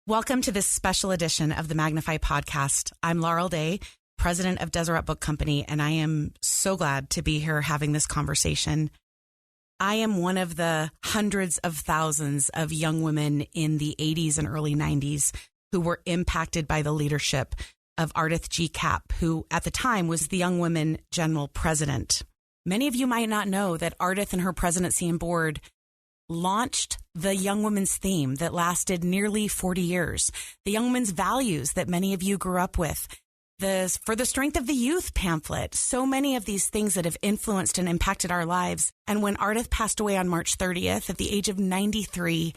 Welcome to this special edition of the Magnify podcast. I'm Laurel Day, president of Deseret Book Company, and I am so glad to be here having this conversation. I am one of the hundreds of thousands of young women in the 80s and early 90s who were impacted by the leadership of Ardeth G. Kapp, who at the time was the Young Women General President. Many of you might not know that Ardeth and her presidency and board launched the Young Women's theme that lasted nearly 40 years, the Young Women's values that many of you grew up with, the For the Strength of the Youth pamphlet, so many of these things that have influenced and impacted our lives. And when Ardeth passed away on March 30th at the age of 93,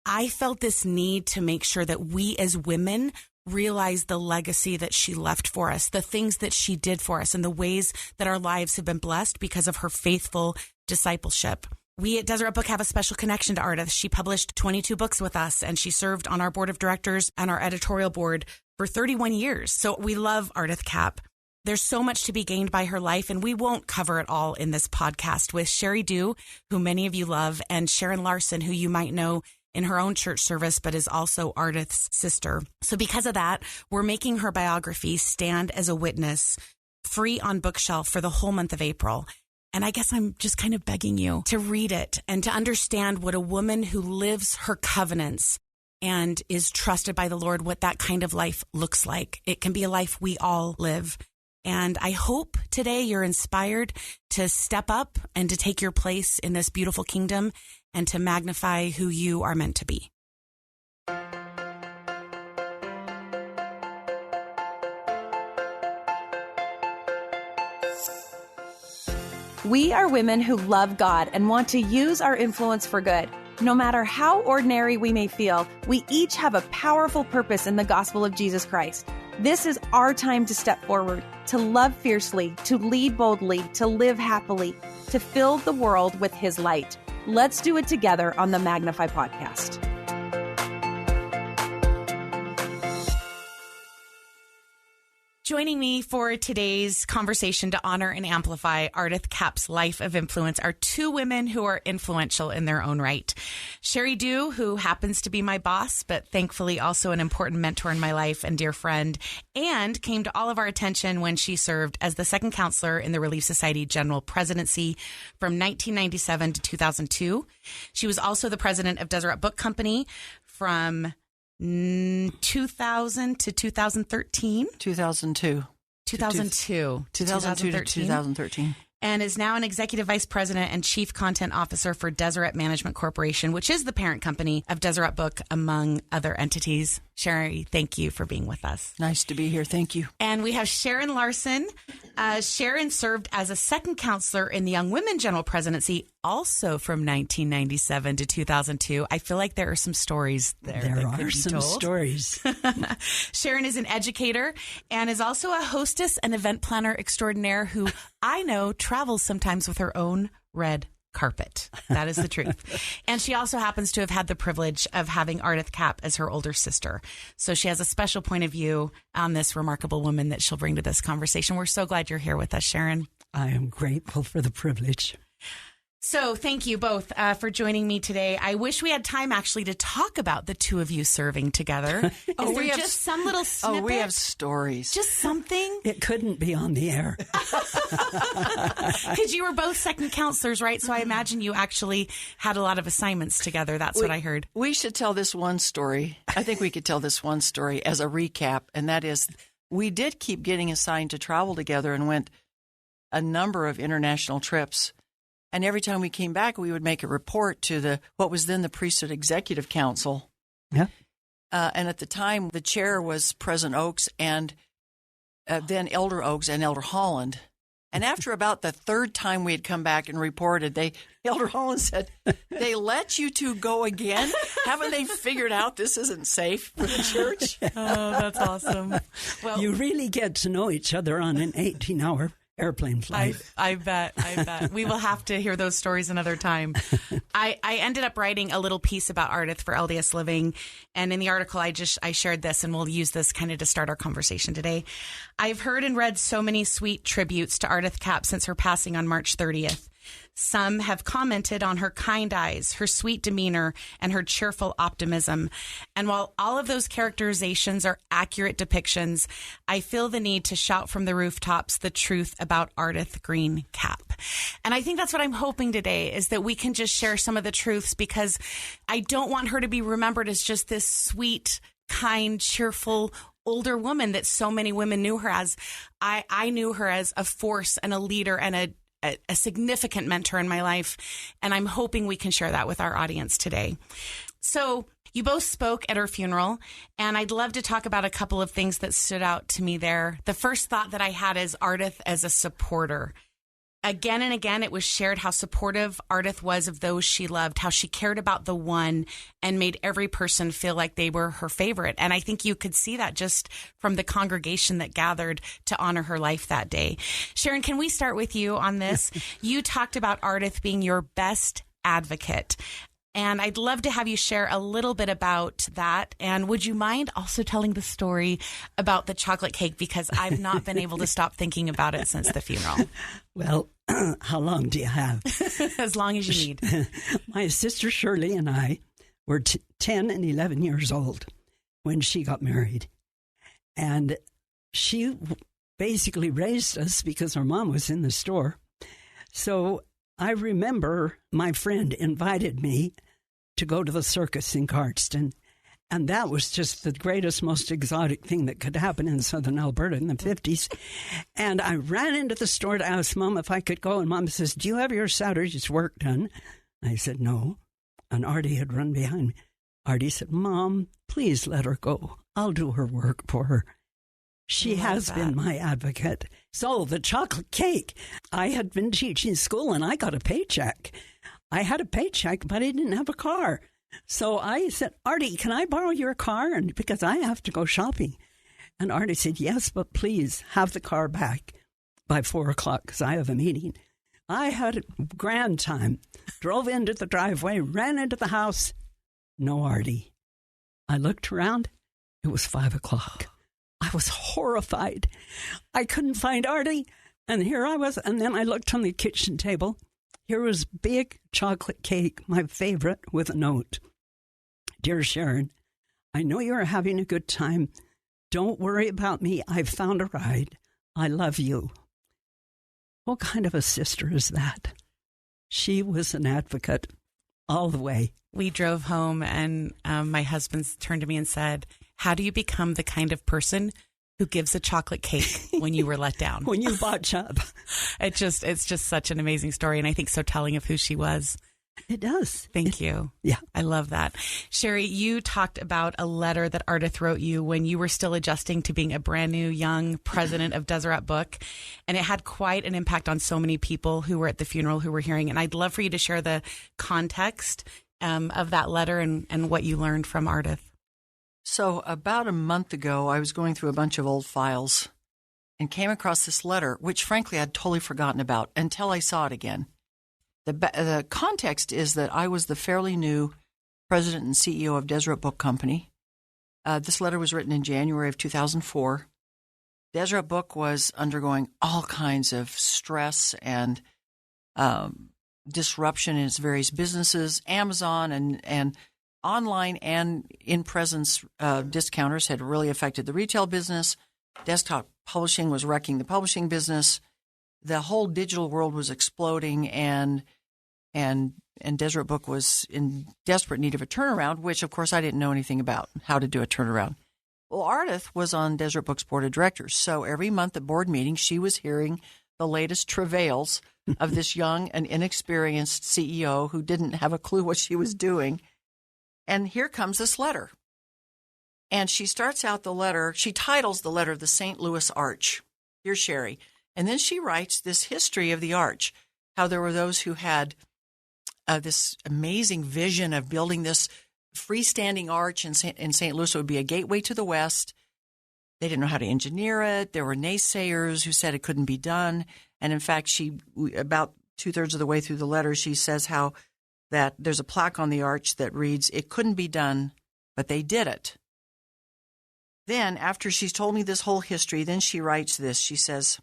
I felt this need to make sure that we as women realize the legacy that she left for us, the things that she did for us, and the ways that our lives have been blessed because of her faithful discipleship. We at Deseret Book have a special connection to Ardeth. She published 22 books with us, and she served on our board of directors and our editorial board for 31 years. So we love Ardeth Kapp. There's so much to be gained by her life, and we won't cover it all in this podcast with Sheri, who many of you love, and Sharon Larsen, who you might know in her own church service, but is also Ardeth's sister. So because of that, we're making her biography stand as a witness, free on bookshelf for the whole month of April. And I guess I'm just kind of begging you to read it and to understand what a woman who lives her covenants and is trusted by the Lord, what that kind of life looks like. It can be a life we all live. And I hope today you're inspired to step up and to take your place in this beautiful kingdom and to magnify who you are meant to be. We are women who love God and want to use our influence for good. No matter how ordinary we may feel, we each have a powerful purpose in the gospel of Jesus Christ. This is our time to step forward, to love fiercely, to lead boldly, to live happily, to fill the world with His light. Let's do it together on the Magnify podcast. Joining me for today's conversation to honor and amplify Ardeth Kapp's life of influence are two women who are influential in their own right. Sheri, who happens to be my boss, but thankfully also an important mentor in my life and dear friend, and came to all of our attention when she served as the second counselor in the Relief Society General Presidency from 1997 to 2002. She was also the president of Deseret Book Company from 2000 to 2013. 2002 to 2013. And is now an executive vice president and chief content officer for Deseret Management Corporation, which is the parent company of Deseret Book, among other entities. Sheri, thank you for being with us. Nice to be here. Thank you. And we have Sharon Larsen. Sharon served as a second counselor in the Young Women General Presidency, also from 1997 to 2002. I feel like there are some stories there. There are some stories. Sharon is an educator and is also a hostess and event planner extraordinaire who I know travels sometimes with her own red carpet. That is the truth. And she also happens to have had the privilege of having Ardeth Kapp as her older sister. So she has a special point of view on this remarkable woman that she'll bring to this conversation. We're so glad you're here with us, Sharon. I am grateful for the privilege. So thank you both for joining me today. I wish we had time actually to talk about the two of you serving together. Is there just some little snippet? Oh, we have stories. Just something? It couldn't be on the air. Because you were both second counselors, right? So I imagine you actually had a lot of assignments together. That's what I heard. We should tell this one story. I think we could tell this one story as a recap, and that is we did keep getting assigned to travel together and went a number of international trips. And every time we came back, we would make a report to what was then the Priesthood Executive Council. Yeah. And at the time, the chair was President Oaks and then Elder Oaks and Elder Holland. And after about the third time we had come back and reported, Elder Holland said, "They let you two go again? Haven't they figured out this isn't safe for the church?" Oh, that's awesome. Well, you really get to know each other on an 18-hour airplane flight. I bet. We will have to hear those stories another time. I ended up writing a little piece about Ardeth for LDS Living. And in the article, I shared this, and we'll use this kind of to start our conversation today. I've heard and read so many sweet tributes to Ardeth Kapp since her passing on March 30th. Some have commented on her kind eyes, her sweet demeanor, and her cheerful optimism. And while all of those characterizations are accurate depictions, I feel the need to shout from the rooftops the truth about Ardeth Green Kapp. And I think that's what I'm hoping today, is that we can just share some of the truths, because I don't want her to be remembered as just this sweet, kind, cheerful older woman that so many women knew her as. I knew her as a force and a leader and a significant mentor in my life. And I'm hoping we can share that with our audience today. So you both spoke at her funeral, and I'd love to talk about a couple of things that stood out to me there. The first thought that I had is Ardeth as a supporter. Again and again, it was shared how supportive Ardeth was of those she loved, how she cared about the one and made every person feel like they were her favorite. And I think you could see that just from the congregation that gathered to honor her life that day. Sharon, can we start with you on this? You talked about Ardeth being your best advocate. And I'd love to have you share a little bit about that. And would you mind also telling the story about the chocolate cake? Because I've not been able to stop thinking about it since the funeral. Well, how long do you have? As long as you need. My sister Shirley and I were 10 and 11 years old when she got married. And she basically raised us because our mom was in the store. So I remember my friend invited me to go to the circus in Cardston. And that was just the greatest, most exotic thing that could happen in southern Alberta in the 50s. And I ran into the store to ask Mom if I could go. And Mom says, "Do you have your Saturday's work done?" I said, "No." And Artie had run behind me. Artie said, "Mom, please let her go. I'll do her work for her." She has been my advocate. So the chocolate cake, I had been teaching school and I got a paycheck. I had a paycheck, but I didn't have a car. So I said, "Artie, can I borrow your car? And because I have to go shopping." And Artie said, "Yes, but please have the car back by 4:00 because I have a meeting." I had a grand time. Drove into the driveway, ran into the house. No Artie. I looked around. It was 5:00. I was horrified. I couldn't find Artie. And here I was. And then I looked on the kitchen table. Here was big chocolate cake, my favorite, with a note. "Dear Sharon, I know you're having a good time. Don't worry about me. I've found a ride. I love you." What kind of a sister is that? She was an advocate all the way. We drove home and my husband turned to me and said, "How do you become the kind of person who gives a chocolate cake when you were let down?" When you botch up. It's just such an amazing story, and I think so telling of who she was. It does. Thank you. Yeah. I love that. Sheri, you talked about a letter that Ardeth wrote you when you were still adjusting to being a brand new young president of Deseret Book, and it had quite an impact on so many people who were at the funeral who were hearing. And I'd love for you to share the context of that letter and what you learned from Ardeth. So about a month ago, I was going through a bunch of old files and came across this letter, which frankly I'd totally forgotten about until I saw it again. The context is that I was the fairly new president and CEO of Deseret Book Company. This letter was written in January of 2004. Deseret Book was undergoing all kinds of stress and disruption in its various businesses. Amazon and online and in-presence discounters had really affected the retail business. Desktop publishing was wrecking the publishing business. The whole digital world was exploding, and Deseret Book was in desperate need of a turnaround, which, of course, I didn't know anything about, how to do a turnaround. Well, Ardeth was on Deseret Book's board of directors, so every month at board meetings, she was hearing the latest travails of this young and inexperienced CEO who didn't have a clue what she was doing. And here comes this letter. And she starts out the letter, she titles the letter The St. Louis Arch, Dear Sheri. And then she writes this history of the arch, how there were those who had this amazing vision of building this freestanding arch in St. Louis. It would be a gateway to the West. They didn't know how to engineer it. There were naysayers who said it couldn't be done. And in fact, she, about 2/3 of the way through the letter, she says how that there's a plaque on the arch that reads, "It couldn't be done, but they did it." Then, after she's told me this whole history, then she writes this. She says,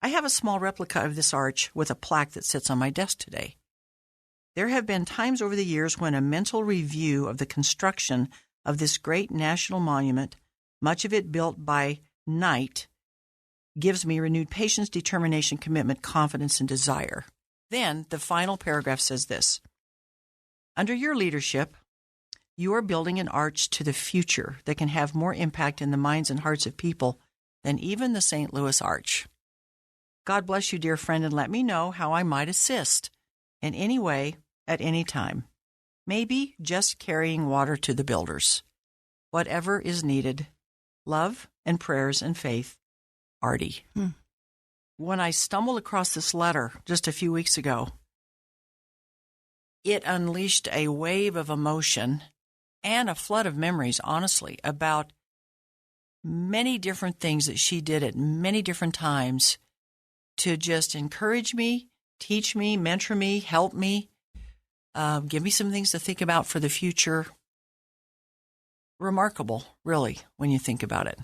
I have a small replica of this arch with a plaque that sits on my desk today. There have been times over the years when a mental review of the construction of this great national monument, much of it built by night, gives me renewed patience, determination, commitment, confidence, and desire. Then the final paragraph says this: under your leadership, you are building an arch to the future that can have more impact in the minds and hearts of people than even the St. Louis Arch. God bless you, dear friend, and let me know how I might assist in any way at any time. Maybe just carrying water to the builders. Whatever is needed. Love and prayers and faith, Artie. When I stumbled across this letter just a few weeks ago, it unleashed a wave of emotion and a flood of memories, honestly, about many different things that she did at many different times to just encourage me, teach me, mentor me, help me, give me some things to think about for the future. Remarkable, really, when you think about it.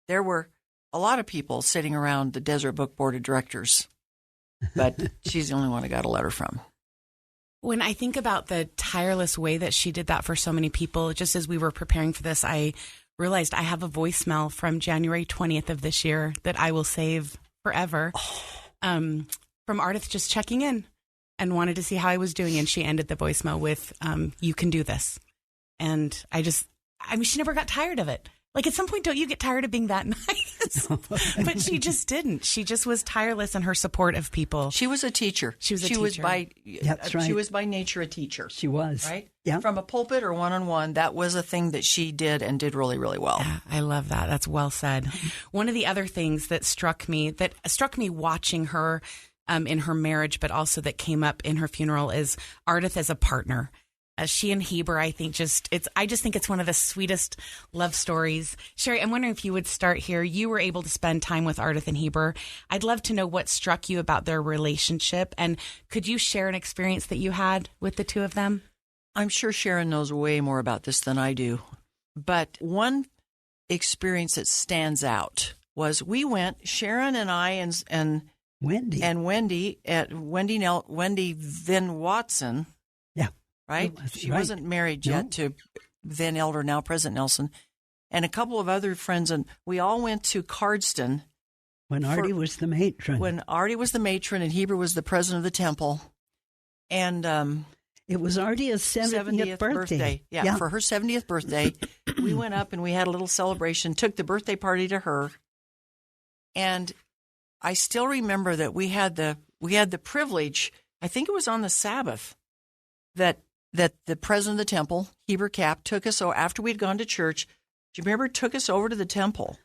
There were a lot of people sitting around the Deseret Book Board of Directors, but she's the only one I got a letter from. When I think about the tireless way that she did that for so many people, just as we were preparing for this, I realized I have a voicemail from January 20th of this year that I will save forever, from Ardeth just checking in and wanted to see how I was doing. And she ended the voicemail with, you can do this. And she never got tired of it. Like, at some point, don't you get tired of being that nice? But she just didn't. She just was tireless in her support of people. She was a teacher. She was That's right. She was by nature a teacher. She was. Right? Yeah. From a pulpit or one-on-one, that was a thing that she did and did really, really well. Yeah, I love that. That's well said. One of the other things that struck me watching her in her marriage, but also that came up in her funeral, is Ardeth as a partner. She and Heber, I just think it's one of the sweetest love stories. Sheri, I'm wondering if you would start here. You were able to spend time with Ardeth and Heber. I'd love to know what struck you about their relationship, and could you share an experience that you had with the two of them? I'm sure Sharon knows way more about this than I do, but one experience that stands out was we went, Sharon and I and Wendy then Watson. Right? She wasn't married yet to then Elder, now President Nelson, and a couple of other friends, and we all went to Cardston. When Artie was the matron. When Artie was the matron and Heber was the president of the temple. And it was Artie's 70th birthday. Yeah, for her 70th birthday, we went up and we had a little celebration, took the birthday party to her. And I still remember that we had the privilege, I think it was on the Sabbath, that the president of the temple, Heber Kapp, took us, after we'd gone to church, do you remember, took us over to the temple.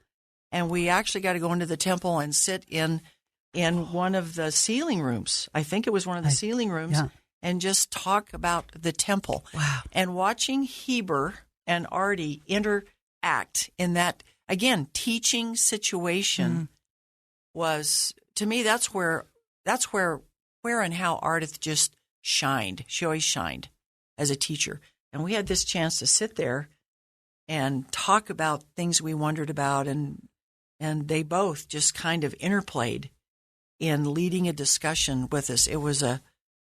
And we actually got to go into the temple and sit in one of the ceiling rooms. I think it was one of the ceiling rooms, and just talk about the temple. Wow. And watching Heber and Artie interact in that, again, teaching situation was, to me, that's where and how Ardeth just shined. She always shined as a teacher. And we had this chance to sit there and talk about things we wondered about, and they both just kind of interplayed in leading a discussion with us.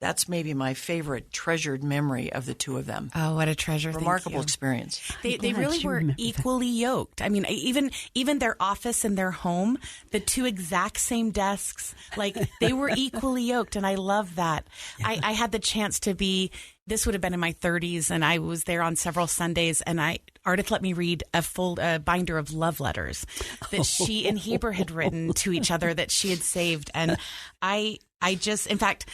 That's maybe my favorite treasured memory of the two of them. Oh, what a treasure. Remarkable experience. They really were equally yoked. I mean, even their office and their home, the two exact same desks, like they were equally yoked. And I love that. Yeah. I had the chance to this would have been in my 30s, and I was there on several Sundays, and Ardeth let me read a full binder of love letters that she and Heber had written to each other that she had saved. And I just, in fact,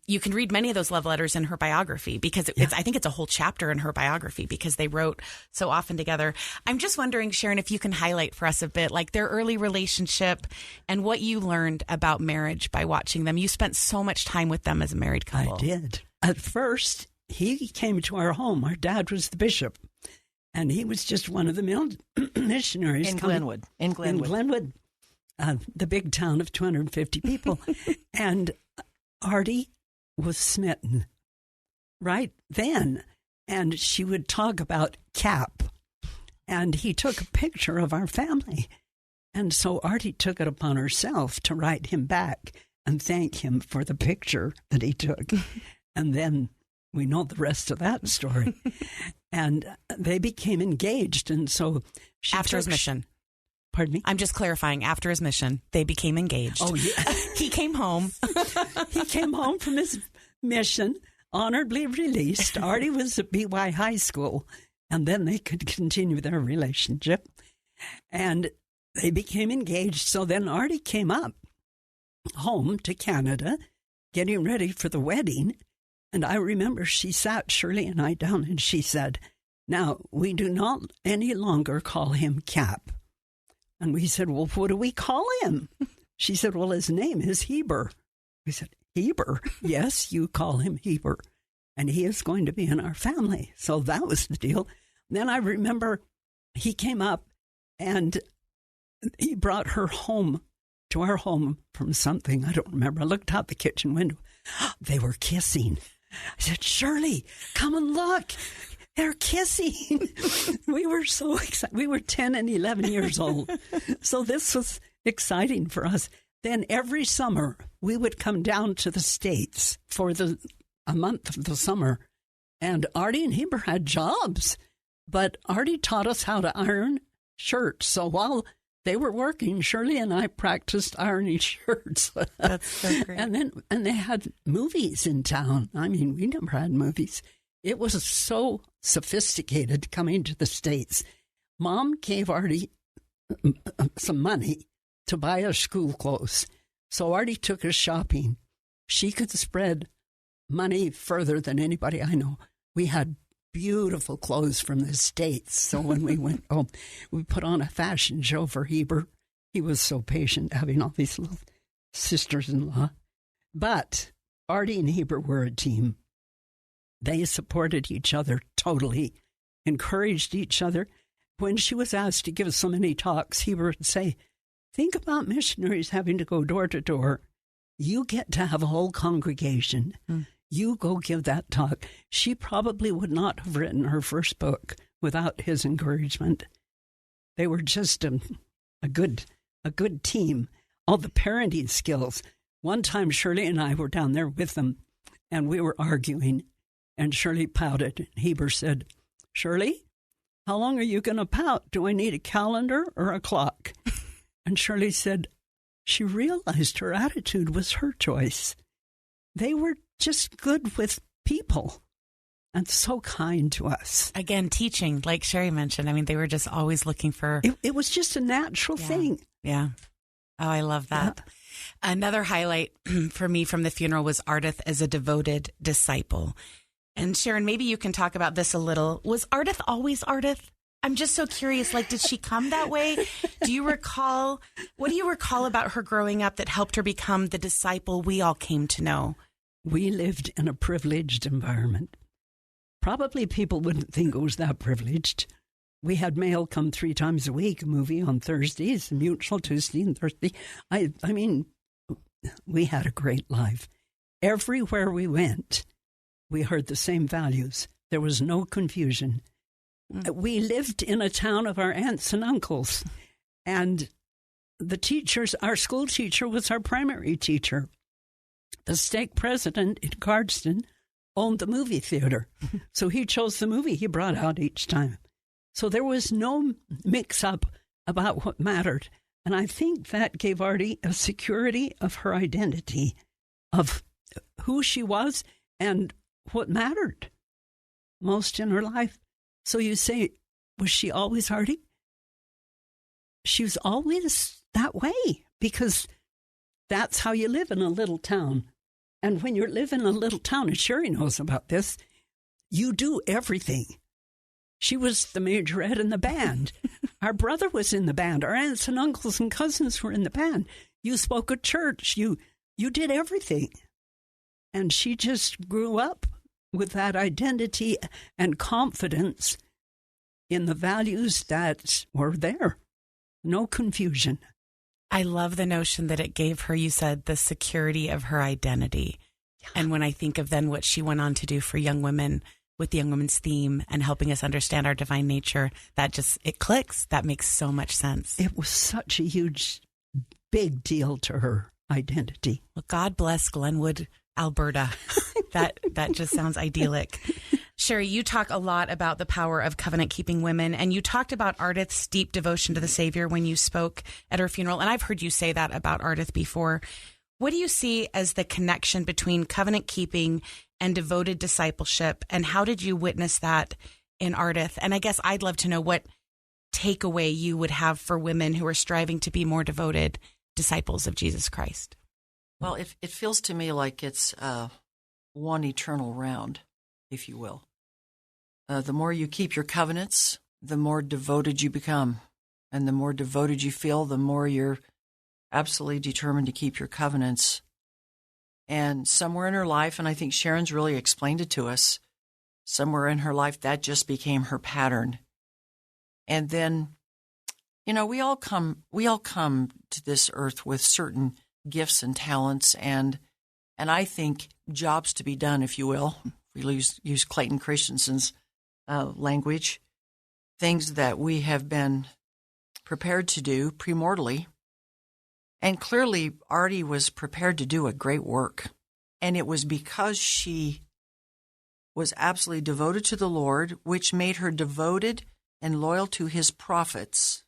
you can read many of those love letters in her biography, because I think it's a whole chapter in her biography, because they wrote so often together. I'm just wondering, Sharon, if you can highlight for us a bit, like their early relationship and what you learned about marriage by watching them. You spent so much time with them as a married couple. I did. At first, he came to our home. Our dad was the bishop, and he was just one of the missionaries. In Glenwood. In Glenwood, the big town of 250 people. And Artie was smitten right then. And she would talk about Kapp. And he took a picture of our family. And so Artie took it upon herself to write him back and thank him for the picture that he took. And then we know the rest of that story. And they became engaged. And so after his mission. Pardon me? I'm just clarifying. After his mission, they became engaged. Oh, yeah. He came home. He came home from his mission, honorably released. Artie was at BY High School, and then they could continue their relationship. And they became engaged. So then Artie came up home to Canada, getting ready for the wedding. And I remember she sat Shirley and I down and she said, now, we do not any longer call him Kapp. And we said, well, what do we call him? She said, well, his name is Heber. We said, Heber? Yes, you call him Heber. And he is going to be in our family. So that was the deal. Then I remember he came up and he brought her home, to our home from something. I don't remember. I looked out the kitchen window. They were kissing. I said, Shirley, come and look. They're kissing. We were so excited. We were 10 and 11 years old. So this was exciting for us. Then every summer, we would come down to the States for a month of the summer. And Artie and Heber had jobs. But Artie taught us how to iron shirts. So while they were working, Shirley and I practiced ironing shirts. That's so great. And they had movies in town. I mean, we never had movies. It was so sophisticated coming to the States. Mom gave Artie some money to buy us school clothes. So Artie took us shopping. She could spread money further than anybody I know. We had beautiful clothes from the States. So when we went home, we put on a fashion show for Heber. He was so patient having all these little sisters-in-law. But Artie and Heber were a team. They supported each other totally, encouraged each other. When she was asked to give so many talks, Heber would say, think about missionaries having to go door to door. You get to have a whole congregation. You go give that talk. She probably would not have written her first book without his encouragement. They were just a good team. All the parenting skills. One time, Shirley and I were down there with them, and we were arguing. And Shirley pouted. Heber said, Shirley, how long are you going to pout? Do I need a calendar or a clock? And Shirley said she realized her attitude was her choice. They were just good with people and so kind to us. Again, teaching, like Sheri mentioned. I mean, they were just always looking for... It was just a natural thing. Yeah. Oh, I love that. Yeah. Another highlight for me from the funeral was Ardeth as a devoted disciple. And Sharon, maybe you can talk about this a little. Was Ardeth always Ardeth? I'm just so curious. Like, did she come that way? What do you recall about her growing up that helped her become the disciple we all came to know? We lived in a privileged environment. Probably people wouldn't think it was that privileged. We had mail come 3 times a week, a movie on Thursdays, a mutual Tuesday and Thursday. I mean, we had a great life. Everywhere we went, we heard the same values. There was no confusion. We lived in a town of our aunts and uncles, and the teachers, our school teacher was our primary teacher. The stake president in Cardston owned the movie theater, so he chose the movie he brought out each time. So there was no mix-up about what mattered, and I think that gave Artie a security of her identity, of who she was and what mattered most in her life. So you say, was she always Artie? She was always that way, because that's how you live in a little town. And when you live in a little town, and Sheri knows about this, you do everything. She was the majorette in the band. Our brother was in the band. Our aunts and uncles and cousins were in the band. You spoke at church. You did everything. And she just grew up with that identity and confidence in the values that were there. No confusion. I love the notion that it gave her, you said, the security of her identity. Yeah. And when I think of then what she went on to do for young women with the Young Women's theme and helping us understand our divine nature. It clicks. That makes so much sense. It was such a huge, big deal to her identity. Well, God bless Glenwood, Alberta. That just sounds idyllic. Sheri, you talk a lot about the power of covenant-keeping women, and you talked about Ardeth's deep devotion to the Savior when you spoke at her funeral, and I've heard you say that about Ardeth before. What do you see as the connection between covenant-keeping and devoted discipleship, and how did you witness that in Ardeth? And I guess I'd love to know what takeaway you would have for women who are striving to be more devoted disciples of Jesus Christ. Well, it feels to me like it's one eternal round, if you will. The more you keep your covenants, the more devoted you become. And the more devoted you feel, the more you're absolutely determined to keep your covenants. And somewhere in her life, and I think Sharon's really explained it to us, somewhere in her life, that just became her pattern. And then, we all come to this earth with certain gifts and talents, and I think jobs to be done, if you will. We use Clayton Christensen's language, things that we have been prepared to do premortally. And clearly, Artie was prepared to do a great work. And it was because she was absolutely devoted to the Lord, which made her devoted and loyal to his prophets,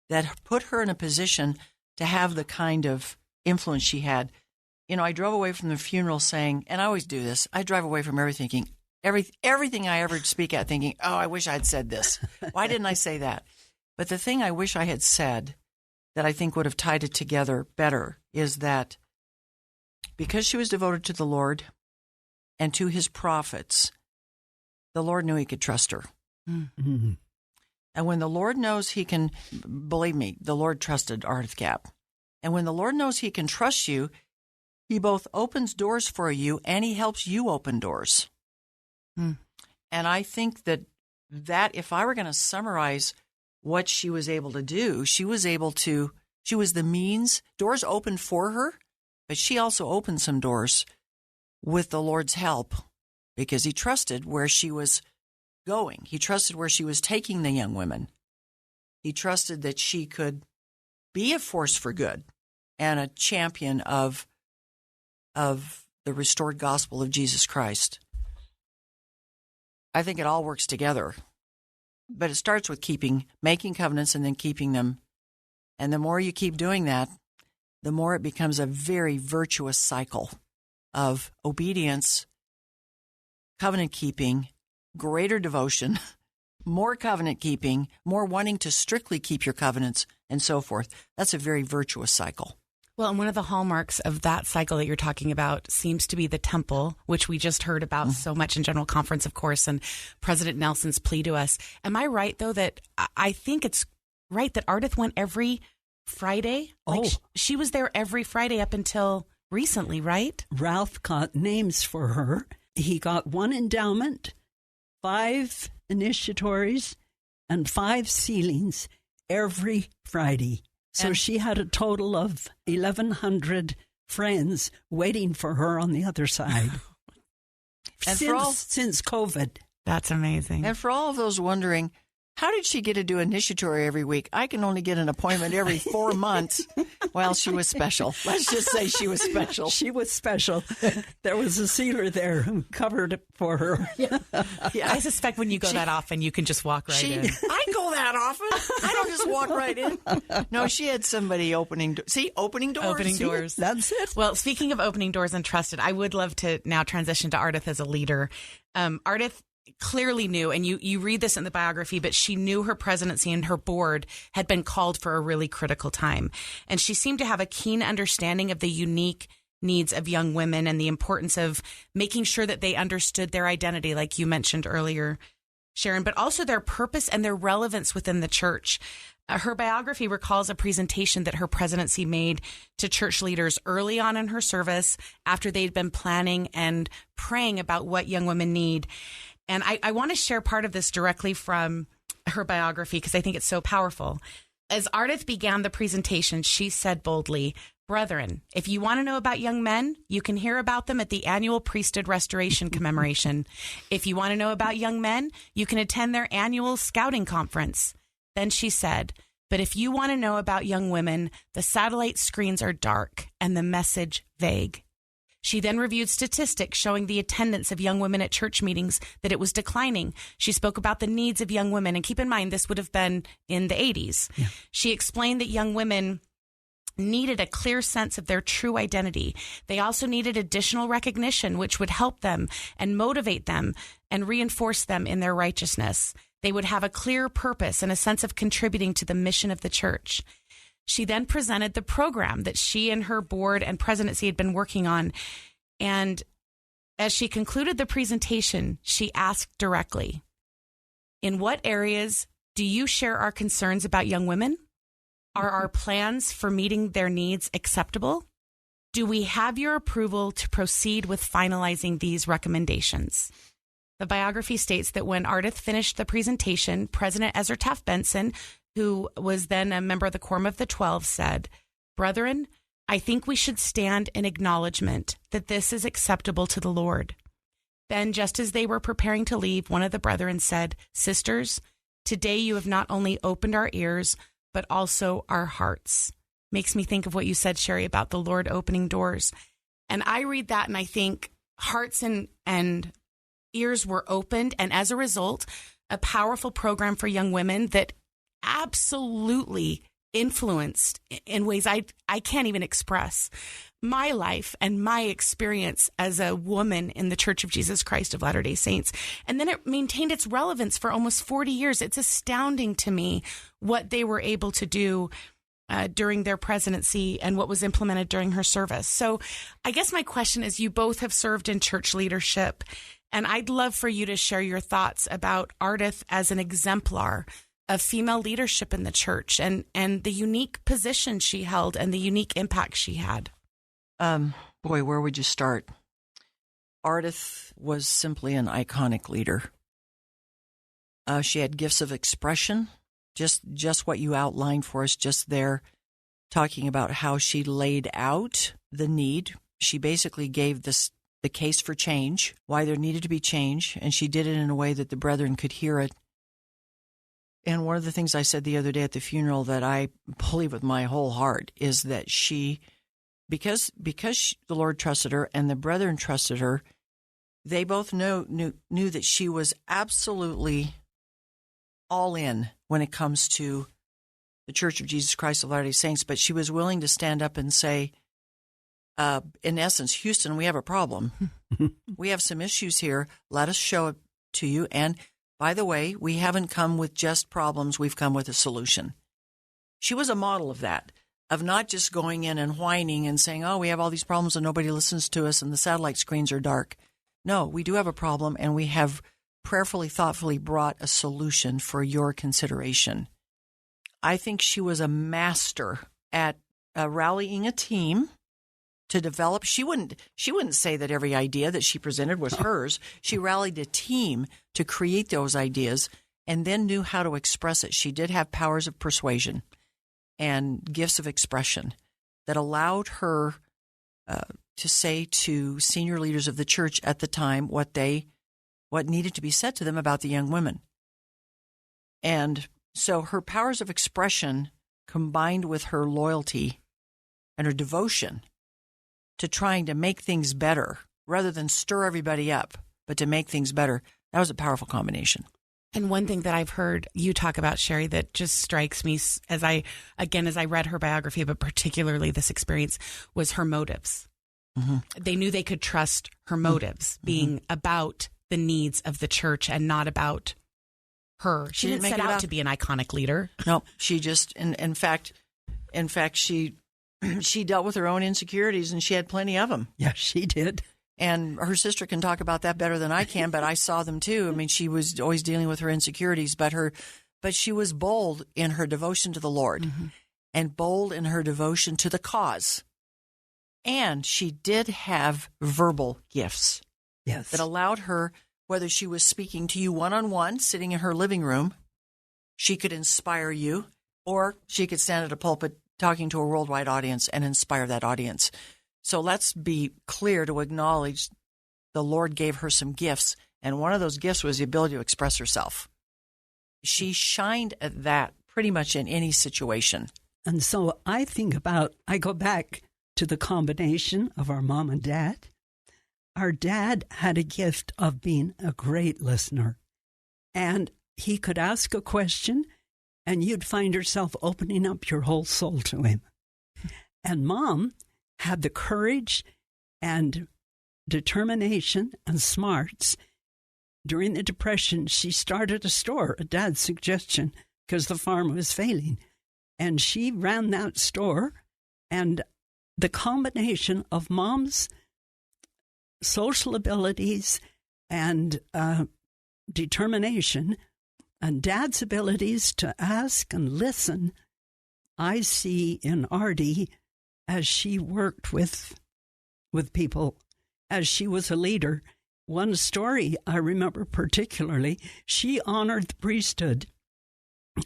that put her in a position to have the kind of influence she had. I drove away from the funeral saying, and I always do this, I drive away from everything I ever speak at thinking, oh, I wish I'd said this. Why didn't I say that? But the thing I wish I had said that I think would have tied it together better is that because she was devoted to the Lord and to his prophets, the Lord knew he could trust her. Mm-hmm. And when the Lord knows he can, believe me, the Lord trusted Ardeth Kapp. And when the Lord knows he can trust you, he both opens doors for you and he helps you open doors. And I think that if I were going to summarize what she was able to do, she was the means. Doors opened for her, but she also opened some doors with the Lord's help because he trusted where she was going. He trusted where she was taking the young women. He trusted that she could be a force for good and a champion of the restored gospel of Jesus Christ. I think it all works together. But it starts with making covenants and then keeping them. And the more you keep doing that, the more it becomes a very virtuous cycle of obedience, covenant keeping, greater devotion, more covenant keeping, more wanting to strictly keep your covenants, and so forth. That's a very virtuous cycle. Well, and one of the hallmarks of that cycle that you're talking about seems to be the temple, which we just heard about so much in General Conference, of course, and President Nelson's plea to us. Am I right, though, that I think it's right that Ardeth went every Friday? She was there every Friday up until recently, right? Ralph got names for her. He got 1 endowment, 5 initiatories, and 5 sealings every Friday. So she had a total of 1,100 friends waiting for her on the other side. Since COVID. That's amazing. And for all of those wondering, how did she get to do initiatory every week? I can only get an appointment every 4 months. Well, she was special. Let's just say she was special. She was special. There was a sealer there who covered it for her. Yeah. I suspect when you go that often, you can just walk right in. I go that often. I don't just walk right in. No, she had somebody opening doors. Opening doors. That's it. Well, speaking of opening doors and trusted, I would love to now transition to Ardeth as a leader. Ardeth clearly knew, and you read this in the biography, but she knew her presidency and her board had been called for a really critical time. And she seemed to have a keen understanding of the unique needs of young women and the importance of making sure that they understood their identity, like you mentioned earlier, Sharon, but also their purpose and their relevance within the church. Her biography recalls a presentation that her presidency made to church leaders early on in her service after they'd been planning and praying about what young women need. And I want to share part of this directly from her biography because I think it's so powerful. As Ardeth began the presentation, she said boldly, Brethren, if you want to know about young men, you can hear about them at the annual Priesthood Restoration Commemoration. If you want to know about young men, you can attend their annual scouting conference. Then she said, but if you want to know about young women, the satellite screens are dark and the message vague. She then reviewed statistics showing the attendance of young women at church meetings, that it was declining. She spoke about the needs of young women. And keep in mind, this would have been in the 80s. Yeah. She explained that young women needed a clear sense of their true identity. They also needed additional recognition, which would help them and motivate them and reinforce them in their righteousness. They would have a clear purpose and a sense of contributing to the mission of the church. She then presented the program that she and her board and presidency had been working on. And as she concluded the presentation, she asked directly, in what areas do you share our concerns about young women? Are our plans for meeting their needs acceptable? Do we have your approval to proceed with finalizing these recommendations? The biography states that when Ardeth finished the presentation, President Ezra Taft Benson, who was then a member of the Quorum of the 12, said, Brethren, I think we should stand in acknowledgement that this is acceptable to the Lord. Then, just as they were preparing to leave, one of the brethren said, Sisters, today you have not only opened our ears, but also our hearts. Makes me think of what you said, Sheri, about the Lord opening doors. And I read that and I think hearts and ears were opened. And as a result, a powerful program for young women that absolutely influenced in ways I can't even express my life and my experience as a woman in the Church of Jesus Christ of Latter-day Saints. And then it maintained its relevance for almost 40 years. It's astounding to me what they were able to do during their presidency and what was implemented during her service. So I guess my question is, you both have served in church leadership, and I'd love for you to share your thoughts about Ardeth as an exemplar of female leadership in the church and the unique position she held and the unique impact she had. Boy, where would you start? Ardeth was simply an iconic leader. She had gifts of expression, just what you outlined for us just there, talking about how she laid out the need. She basically gave the case for change, why there needed to be change, and she did it in a way that the brethren could hear it. And one of the things I said the other day at the funeral that I believe with my whole heart is that she, because the Lord trusted her and the brethren trusted her, they both knew that she was absolutely all in when it comes to the Church of Jesus Christ of Latter-day Saints, but she was willing to stand up and say, in essence, Houston, we have a problem. We have some issues here. Let us show it to you. And by the way, we haven't come with just problems. We've come with a solution. She was a model of that, of not just going in and whining and saying, oh, we have all these problems and nobody listens to us and the satellite screens are dark. No, we do have a problem, and we have prayerfully, thoughtfully brought a solution for your consideration. I think she was a master at rallying a team to develop. She wouldn't say that every idea that she presented was hers. She rallied a team to create those ideas and then knew how to express it. She did have powers of persuasion and gifts of expression that allowed her to say to senior leaders of the church at the time what needed to be said to them about the young women. And so her powers of expression combined with her loyalty and her devotion to trying to make things better rather than stir everybody up, but to make things better, that was a powerful combination. And one thing that I've heard you talk about, Sheri, that just strikes me as I read her biography, but particularly this experience, was her motives. Mm-hmm. They knew they could trust her motives being about the needs of the church and not about her. She didn't set out to be an iconic leader. No, she just, in fact, she dealt with her own insecurities, and she had plenty of them. Yeah, she did. And her sister can talk about that better than I can, but I saw them too. I mean, she was always dealing with her insecurities, but she was bold in her devotion to the Lord and bold in her devotion to the cause. And she did have verbal gifts that allowed her, whether she was speaking to you one-on-one, sitting in her living room, she could inspire you, or she could stand at a pulpit talking to a worldwide audience and inspire that audience. So let's be clear to acknowledge the Lord gave her some gifts, and one of those gifts was the ability to express herself. She shined at that pretty much in any situation. And so I go back to the combination of our mom and dad. Our dad had a gift of being a great listener, and he could ask a question and you'd find yourself opening up your whole soul to him. And mom had the courage and determination and smarts. During the Depression, she started a store at Dad's suggestion because the farm was failing. And she ran that store. And the combination of mom's social abilities and determination and Dad's abilities to ask and listen, I see in Ardie as she worked with people, as she was a leader. One story I remember particularly, she honored the priesthood.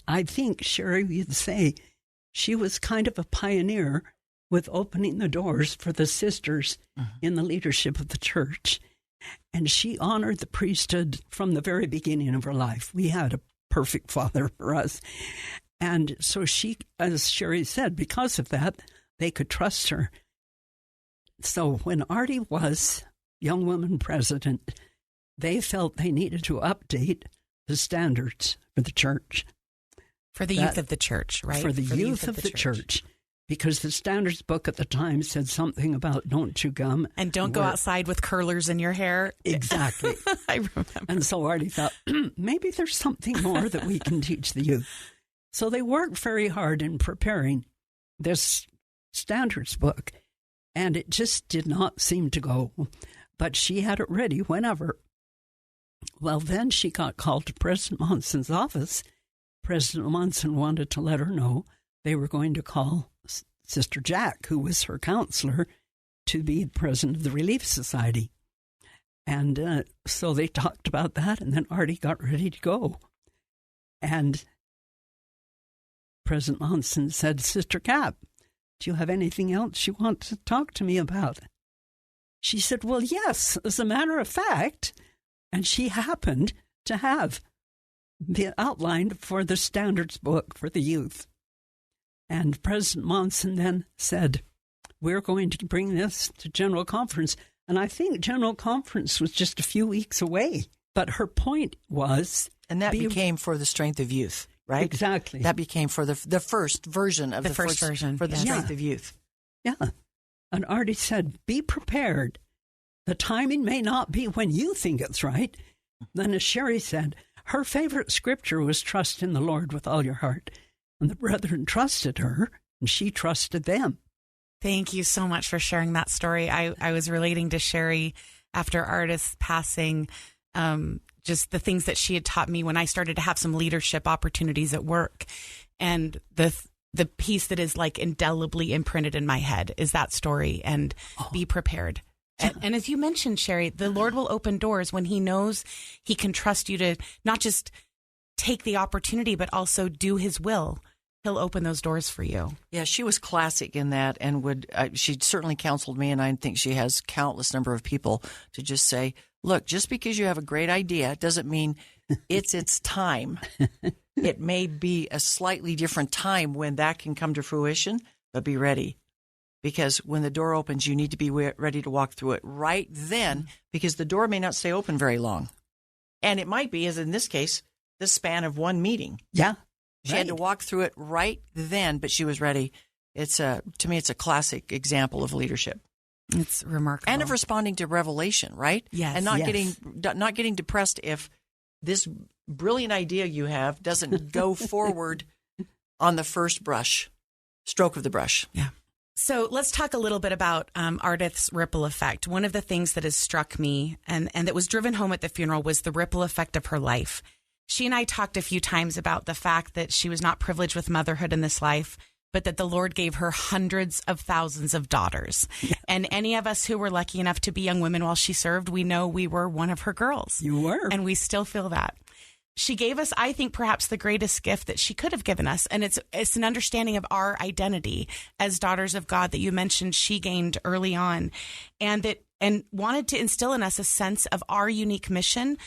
I think, Sheri, you'd say she was kind of a pioneer with opening the doors for the sisters in the leadership of the church. And she honored the priesthood from the very beginning of her life. We had a perfect father for us. And so she, as Sheri said, because of that, they could trust her. So when Ardie was young woman president, they felt they needed to update the standards for the church. For the youth of the church, right? For the youth of the church. Because the standards book at the time said something about don't chew gum. And don't go outside with curlers in your hair. Exactly. I remember. And so Ardie thought, maybe there's something more that we can teach the youth. So they worked very hard in preparing this standards book. And it just did not seem to go. But she had it ready whenever. Well, then she got called to President Monson's office. President Monson wanted to let her know they were going to call Sister Jack, who was her counselor, to be president of the Relief Society. And so they talked about that, and then Ardie got ready to go. And President Monson said, Sister Kapp, do you have anything else you want to talk to me about? She said, well, yes, as a matter of fact. And she happened to have the outline for the standards book for the youth. And President Monson then said, we're going to bring this to General Conference. And I think General Conference was just a few weeks away. But her point was... And that became for the strength of youth, right? Exactly. That became for the first version of the first version for the strength of youth. Yeah. And Ardie said, be prepared. The timing may not be when you think it's right. Then as Sheri said, her favorite scripture was trust in the Lord with all your heart. And the brethren trusted her, and she trusted them. Thank you so much for sharing that story. I was relating to Sheri after Ardeth's passing, just the things that she had taught me when I started to have some leadership opportunities at work. And the piece that is like indelibly imprinted in my head is that story, and be prepared. And as you mentioned, Sheri, the Lord will open doors when he knows he can trust you to not just take the opportunity, but also do his will. He'll open those doors for you. Yeah, she was classic in that, and she certainly counseled me, and I think she has countless number of people to just say, look, just because you have a great idea doesn't mean it's its time. It may be a slightly different time when that can come to fruition, but be ready. Because when the door opens, you need to be ready to walk through it right then, because the door may not stay open very long. And it might be, as in this case, the span of one meeting. Yeah. She had to walk through it right then, but she was ready. To me, it's a classic example of leadership. It's remarkable. And of responding to revelation, right? Yes. And not getting depressed if this brilliant idea you have doesn't go forward on the first stroke of the brush. Yeah. So let's talk a little bit about Ardeth's ripple effect. One of the things that has struck me and that was driven home at the funeral was the ripple effect of her life. She and I talked a few times about the fact that she was not privileged with motherhood in this life, but that the Lord gave her hundreds of thousands of daughters. Yeah. And any of us who were lucky enough to be young women while she served, we know we were one of her girls. You were. And we still feel that. she gave us, I think, perhaps the greatest gift that she could have given us. And it's an understanding of our identity as daughters of God that you mentioned she gained early on, and wanted to instill in us a sense of our unique mission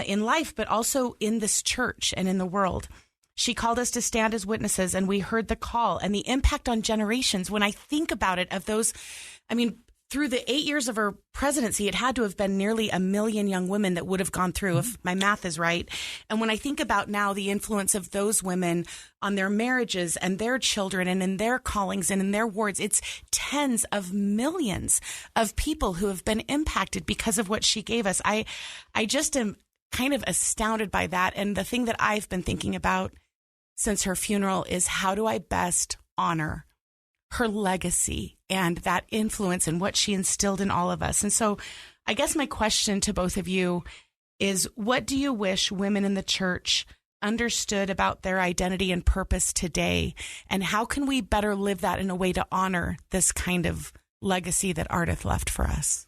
in life, but also in this church and in the world. She called us to stand as witnesses, and we heard the call and the impact on generations. When I think about it, of those, I mean, through the 8 years of her presidency, it had to have been nearly 1 million young women that would have gone through, if my math is right. And when I think about now the influence of those women on their marriages and their children and in their callings and in their wards, it's tens of millions of people who have been impacted because of what she gave us. I just am kind of astounded by that. And the thing that I've been thinking about since her funeral is, how do I best honor her legacy and that influence and what she instilled in all of us? And so I guess my question to both of you is, what do you wish women in the church understood about their identity and purpose today? And how can we better live that in a way to honor this kind of legacy that Ardeth left for us?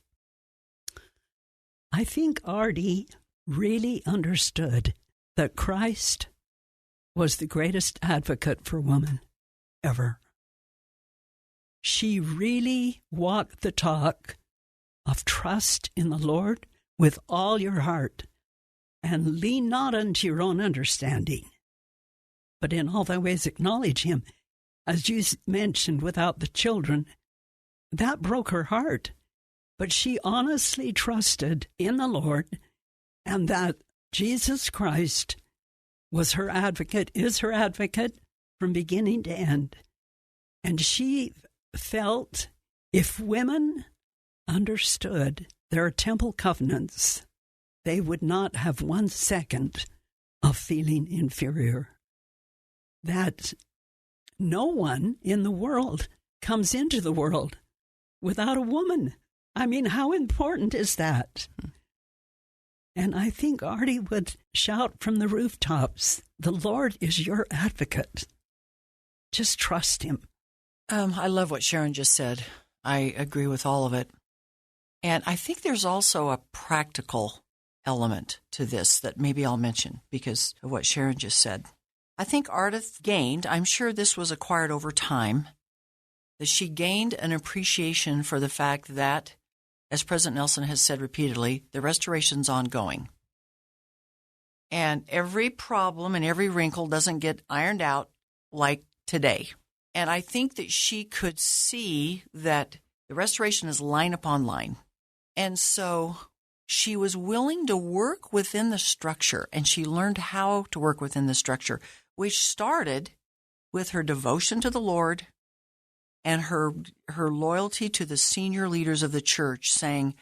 I think Ardie really understood that Christ was the greatest advocate for women ever. She really walked the talk of trust in the Lord with all your heart, and lean not unto your own understanding, but in all thy ways acknowledge him. As you mentioned, without the children, that broke her heart. But she honestly trusted in the Lord, and that Jesus Christ was her advocate, is her advocate from beginning to end. And she felt if women understood their temple covenants, they would not have 1 second of feeling inferior. That no one in the world comes into the world without a woman. I mean, how important is that? And I think Ardie would shout from the rooftops, the Lord is your advocate. Just trust him. I love what Sharon just said. I agree with all of it. And I think there's also a practical element to this that maybe I'll mention because of what Sharon just said. I think Ardeth gained, I'm sure this was acquired over time, that she gained an appreciation for the fact that, as President Nelson has said repeatedly, the restoration's ongoing. And every problem and every wrinkle doesn't get ironed out like today. And I think that she could see that the restoration is line upon line. And so she was willing to work within the structure, and she learned how to work within the structure, which started with her devotion to the Lord and her loyalty to the senior leaders of the church, saying,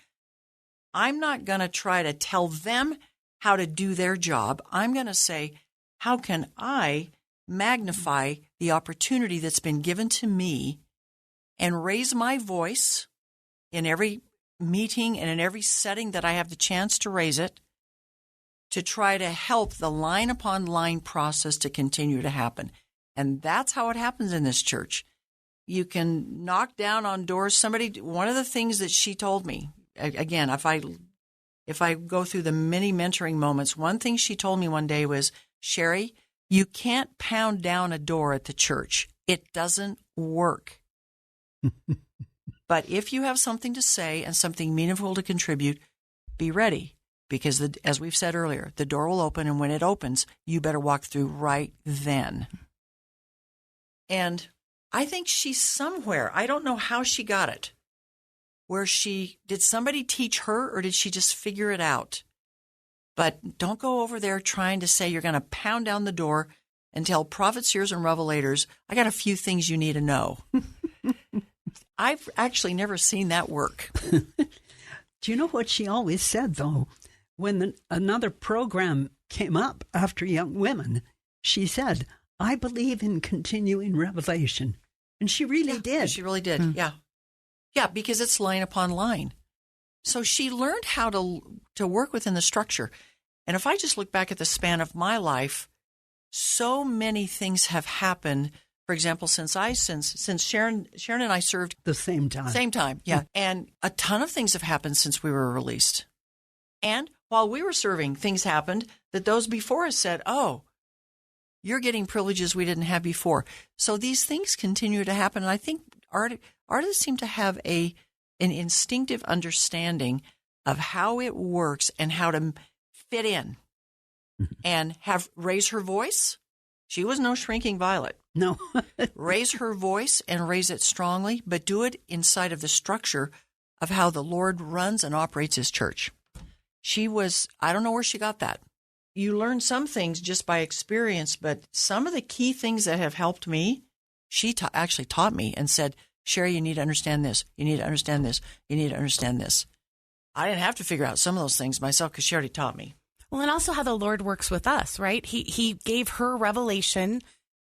I'm not going to try to tell them how to do their job. I'm going to say, how can I magnify the opportunity that's been given to me and raise my voice in every meeting and in every setting that I have the chance to raise it, to try to help the line upon line process to continue to happen. And that's how it happens in this church. You can knock down on doors. One of the things that she told me, again, if I go through the many mentoring moments, one thing she told me one day was, Sheri, you can't pound down a door at the church. It doesn't work. But if you have something to say and something meaningful to contribute, be ready. Because, as we've said earlier, the door will open, and when it opens, you better walk through right then. And I think she's somewhere, I don't know how she got it, where did somebody teach her, or did she just figure it out? But don't go over there trying to say you're going to pound down the door and tell prophets, seers, and revelators, I got a few things you need to know. I've actually never seen that work. Do you know what she always said, though? When another program came up after young women, she said, I believe in continuing revelation. And she really did. She really did, yeah. Yeah, because it's line upon line. So she learned how to work within the structure. And if I just look back at the span of my life, so many things have happened. For example, since Sharon and I served the same time. Yeah. And a ton of things have happened since we were released. And while we were serving, things happened that those before us said, oh, you're getting privileges we didn't have before. So these things continue to happen. And I think artists seem to have an instinctive understanding of how it works and how to fit in and raise her voice. She was no shrinking violet. No. Raise her voice and raise it strongly, but do it inside of the structure of how the Lord runs and operates his church. I don't know where she got that. You learn some things just by experience, but some of the key things that have helped me, she actually taught me and said, Sheri, you need to understand this. You need to understand this. You need to understand this. I didn't have to figure out some of those things myself because she already taught me. Well, and also how the Lord works with us, right? He gave her revelation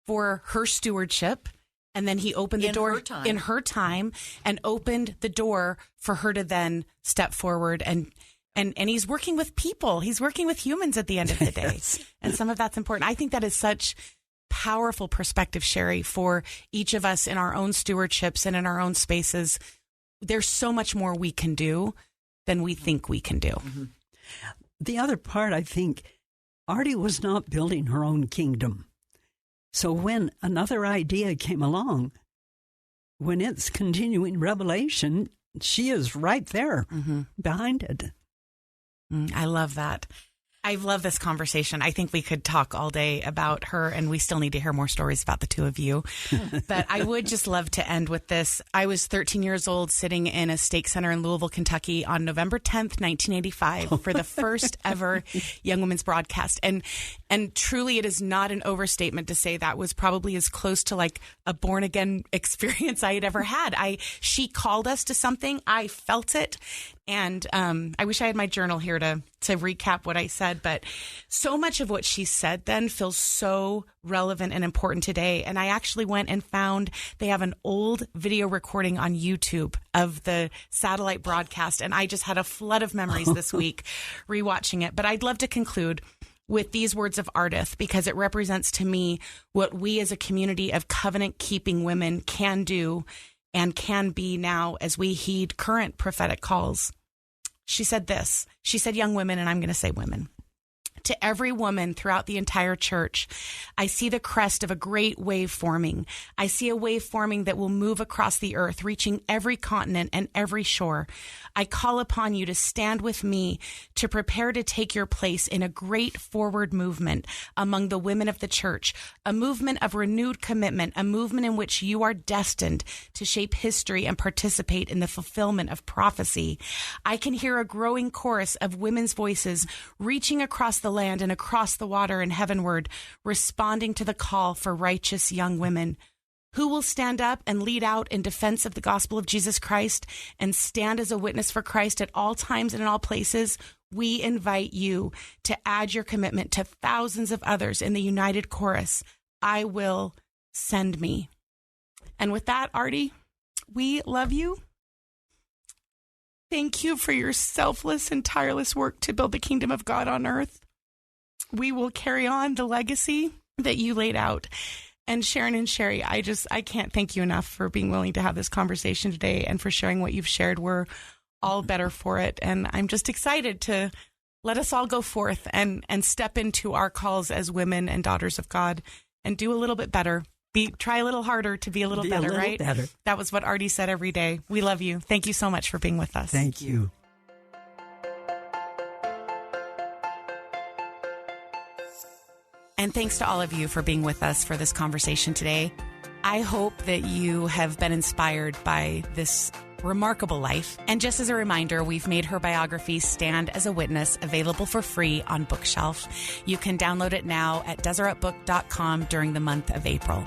for her stewardship, and then he opened the door in her time and opened the door for her to then step forward and he's working with people. He's working with humans at the end of the day. Yes. And some of that's important. I think that is such powerful perspective, Sheri, for each of us in our own stewardships and in our own spaces. There's so much more we can do than we think we can do. Mm-hmm. The other part, I think, Artie was not building her own kingdom. So when another idea came along, when it's continuing revelation, she is right there behind it. I love that. I love this conversation. I think we could talk all day about her, and we still need to hear more stories about the two of you. But I would just love to end with this. I was 13 years old sitting in a stake center in Louisville, Kentucky on November 10th, 1985 for the first ever Young Women's broadcast. And truly, it is not an overstatement to say that was probably as close to like a born again experience I had ever had. She called us to something. I felt it. And I wish I had my journal here to recap what I said, but so much of what she said then feels so relevant and important today. And I actually went and found they have an old video recording on YouTube of the satellite broadcast, and I just had a flood of memories this week rewatching it. But I'd love to conclude with these words of Ardeth, because it represents to me what we as a community of covenant-keeping women can do and can be now as we heed current prophetic calls. She said this. She said, young women, and I'm going to say women. To every woman throughout the entire church, I see the crest of a great wave forming. I see a wave forming that will move across the earth, reaching every continent and every shore. I call upon you to stand with me to prepare to take your place in a great forward movement among the women of the church, a movement of renewed commitment, a movement in which you are destined to shape history and participate in the fulfillment of prophecy. I can hear a growing chorus of women's voices reaching across the land and across the water and heavenward, responding to the call for righteous young women. Who will stand up and lead out in defense of the gospel of Jesus Christ and stand as a witness for Christ at all times and in all places? We invite you to add your commitment to thousands of others in the united chorus. I will, send me. And with that, Artie, we love you. Thank you for your selfless and tireless work to build the kingdom of God on earth. We will carry on the legacy that you laid out. And Sharon and Sheri, I can't thank you enough for being willing to have this conversation today and for sharing what you've shared. We're all better for it. And I'm just excited to let us all go forth and step into our calls as women and daughters of God and do a little bit better. Try a little harder to be a little better, right? Better. That was what Artie said every day. We love you. Thank you so much for being with us. Thank you. And thanks to all of you for being with us for this conversation today. I hope that you have been inspired by this remarkable life. And just as a reminder, we've made her biography, Stand as a Witness, available for free on Bookshelf. You can download it now at deseretbook.com during the month of April.